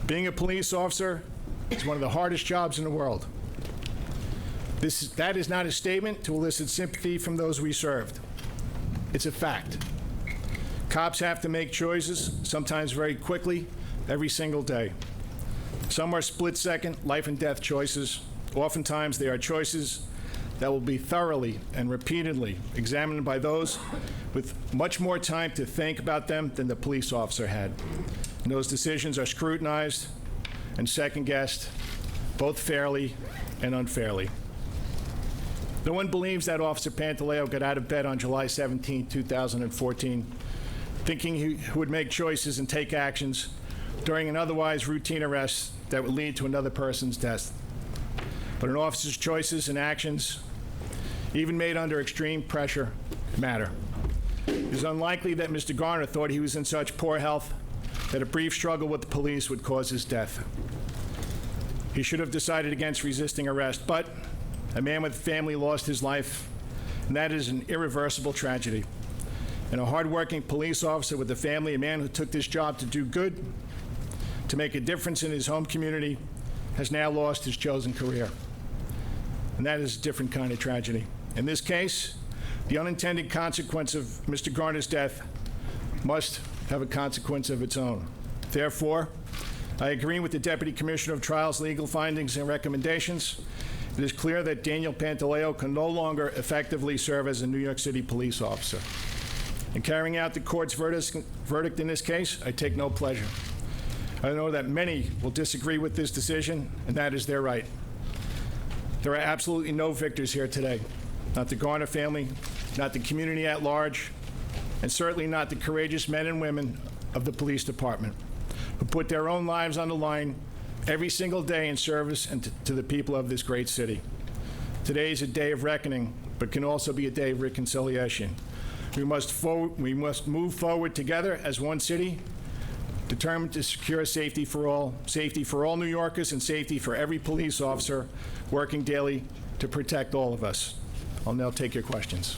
Being a police officer is one of the hardest jobs in the world. That is not a statement to elicit sympathy from those we served. It's a fact. Cops have to make choices, sometimes very quickly, every single day. Some are split-second, life and death choices. Oftentimes, they are choices that will be thoroughly and repeatedly examined by those with much more time to think about them than the police officer had. And those decisions are scrutinized and second-guessed, both fairly and unfairly. No one believes that Officer Pantaleo got out of bed on July 17, 2014, thinking he would make choices and take actions during an otherwise routine arrest that would lead to another person's death. But an officer's choices and actions, even made under extreme pressure, matter. It is unlikely that Mr. Garner thought he was in such poor health that a brief struggle with the police would cause his death. He should have decided against resisting arrest, but a man with a family lost his life, and that is an irreversible tragedy. And a hardworking police officer with a family, a man who took this job to do good, to make a difference in his home community, has now lost his chosen career. And that is a different kind of tragedy. In this case, the unintended consequence of Mr. Garner's death must have a consequence of its own. Therefore, I agree with the Deputy Commissioner of Trials' legal findings and recommendations. It is clear that Daniel Pantaleo can no longer effectively serve as a New York City police officer. In carrying out the court's verdict in this case, I take no pleasure. I know that many will disagree with this decision, and that is their right. There are absolutely no victors here today. Not the Garner family, not the community at large, and certainly not the courageous men and women of the police department who put their own lives on the line every single day in service and to the people of this great city. Today is a day of reckoning, but can also be a day of reconciliation. We must move forward together as one city, determined to secure safety for all New Yorkers and safety for every police officer working daily to protect all of us. I'll now take your questions.